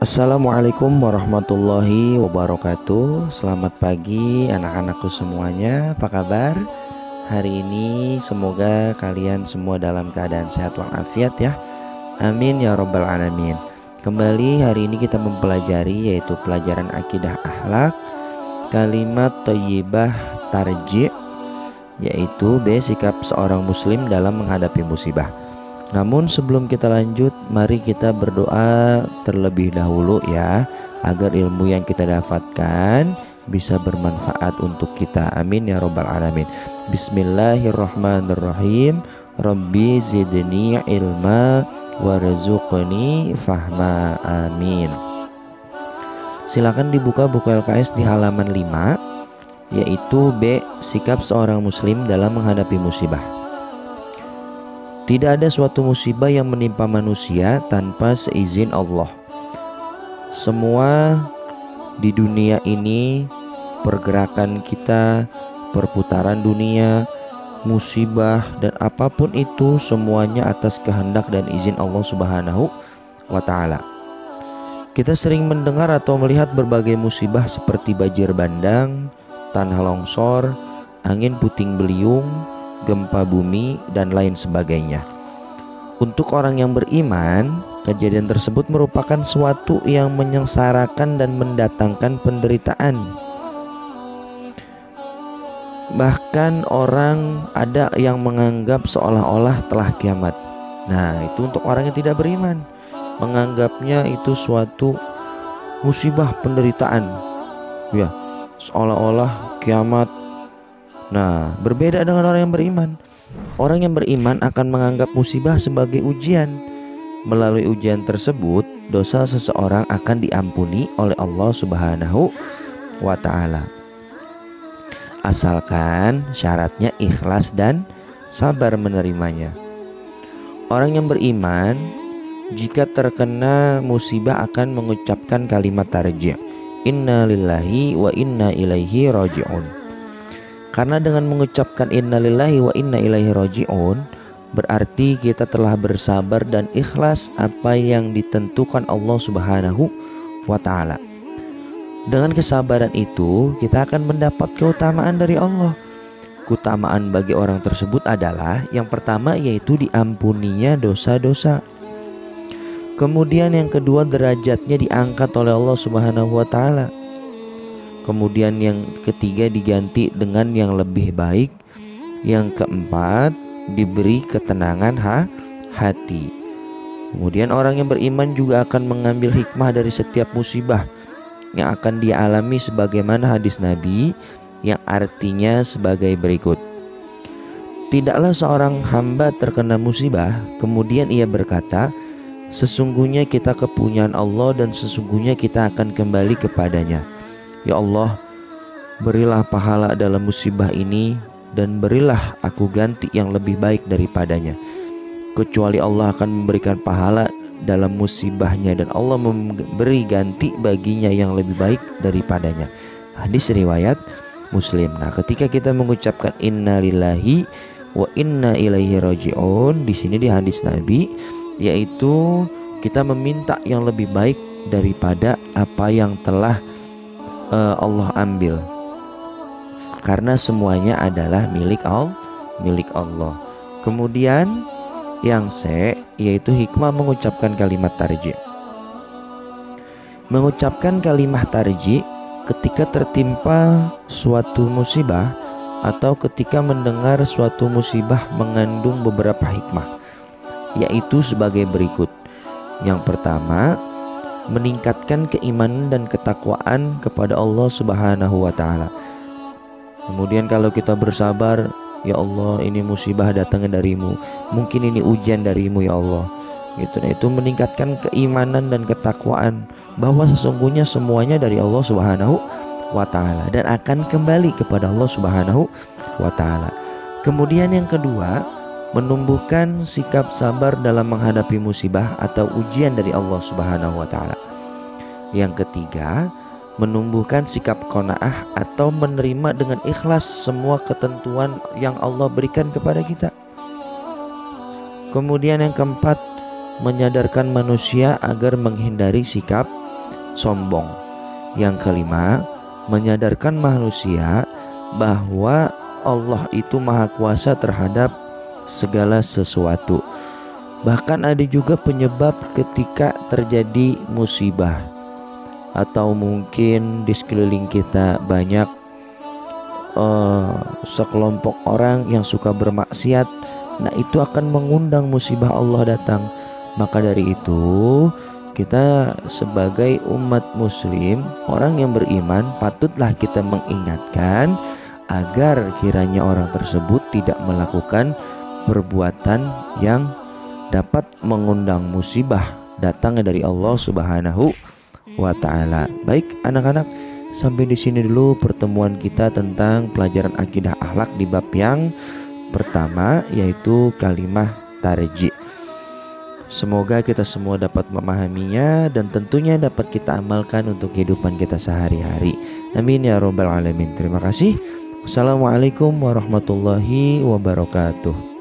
Assalamualaikum warahmatullahi wabarakatuh. Selamat pagi anak-anakku semuanya. Apa kabar? Hari ini semoga kalian semua dalam keadaan sehat walafiat ya. Amin ya rabbal alamin. Kembali hari ini kita mempelajari yaitu pelajaran akidah akhlak, kalimat thayyibah tarji', yaitu B, sikap seorang muslim dalam menghadapi musibah. Namun sebelum kita lanjut, mari kita berdoa terlebih dahulu ya, agar ilmu yang kita dapatkan bisa bermanfaat untuk kita. Amin ya rabbal alamin. Bismillahirrahmanirrahim. Rabbi zidni ilma warzuqni fahma. Amin. Silakan dibuka buku LKS di halaman 5, yaitu B, sikap seorang muslim dalam menghadapi musibah. Tidak ada suatu musibah yang menimpa manusia tanpa seizin Allah. Semua di dunia ini, pergerakan kita, perputaran dunia, musibah dan apapun itu semuanya atas kehendak dan izin Allah Subhanahu wa ta'ala. Kita sering mendengar atau melihat berbagai musibah seperti banjir bandang, tanah longsor, angin puting beliung, gempa bumi, dan lain sebagainya. Untuk orang yang beriman, kejadian tersebut merupakan suatu yang menyengsarakan dan mendatangkan penderitaan. Bahkan orang ada yang menganggap seolah-olah telah kiamat. Nah, itu untuk orang yang tidak beriman, menganggapnya itu suatu musibah penderitaan, ya, seolah-olah kiamat. Nah, berbeda dengan orang yang beriman. Orang yang beriman akan menganggap musibah sebagai ujian. Melalui ujian tersebut, dosa seseorang akan diampuni oleh Allah Subhanahu wa ta'ala. Asalkan syaratnya ikhlas dan sabar menerimanya. Orang yang beriman jika terkena musibah akan mengucapkan kalimat tarji', inna lillahi wa inna ilaihi raji'un. Karena dengan mengucapkan innalillahi wa inna ilaihi raji'un, berarti kita telah bersabar dan ikhlas apa yang ditentukan Allah Subhanahu wa ta'ala. Dengan kesabaran itu, kita akan mendapat keutamaan dari Allah. Keutamaan bagi orang tersebut adalah yang pertama yaitu diampuninya dosa-dosa. Kemudian yang kedua, derajatnya diangkat oleh Allah Subhanahu wa ta'ala. Kemudian yang ketiga, diganti dengan yang lebih baik. Yang keempat, diberi ketenangan hati. Kemudian orang yang beriman juga akan mengambil hikmah dari setiap musibah yang akan dia alami, sebagaimana hadis Nabi yang artinya sebagai berikut. Tidaklah seorang hamba terkena musibah kemudian ia berkata, sesungguhnya kita kepunyaan Allah dan sesungguhnya kita akan kembali kepadanya. Ya Allah, berilah pahala dalam musibah ini dan berilah aku ganti yang lebih baik daripadanya. Kecuali Allah akan memberikan pahala dalam musibahnya dan Allah memberi ganti baginya yang lebih baik daripadanya. Hadis riwayat Muslim. Nah, ketika kita mengucapkan inna lillahi wa inna ilaihi raji'un di sini di hadis Nabi, yaitu kita meminta yang lebih baik daripada apa yang telah Allah ambil, karena semuanya adalah milik Allah. Kemudian yang C, yaitu hikmah mengucapkan kalimat tarji'. Mengucapkan kalimat tarji' ketika tertimpa suatu musibah atau ketika mendengar suatu musibah mengandung beberapa hikmah, yaitu sebagai berikut. Yang pertama, meningkatkan keimanan dan ketakwaan kepada Allah Subhanahu wa ta'ala. Kemudian kalau kita bersabar, ya Allah, ini musibah datangnya darimu, mungkin ini ujian darimu ya Allah, gitu. Nah, itu meningkatkan keimanan dan ketakwaan bahwa sesungguhnya semuanya dari Allah Subhanahu wa ta'ala dan akan kembali kepada Allah Subhanahu wa ta'ala. Kemudian yang kedua, menumbuhkan sikap sabar dalam menghadapi musibah atau ujian dari Allah Subhanahu wa ta'ala. Yang ketiga, menumbuhkan sikap qanaah atau menerima dengan ikhlas semua ketentuan yang Allah berikan kepada kita. Kemudian yang keempat, menyadarkan manusia agar menghindari sikap sombong. Yang kelima, menyadarkan manusia bahwa Allah itu maha kuasa terhadap segala sesuatu. Bahkan ada juga penyebab ketika terjadi musibah, atau mungkin di sekeliling kita banyak sekelompok orang yang suka bermaksiat. Nah, itu akan mengundang musibah Allah datang. Maka dari itu, kita sebagai umat muslim, orang yang beriman, patutlah kita mengingatkan agar kiranya orang tersebut tidak melakukan perbuatan yang dapat mengundang musibah datangnya dari Allah Subhanahu wa ta'ala. Baik anak-anak, sampai di sini dulu pertemuan kita tentang pelajaran akidah akhlak di bab yang pertama, yaitu kalimah tarji'. Semoga kita semua dapat memahaminya dan tentunya dapat kita amalkan untuk kehidupan kita sehari-hari. Amin ya rabbal alamin. Terima kasih. Wassalamualaikum warahmatullahi wabarakatuh.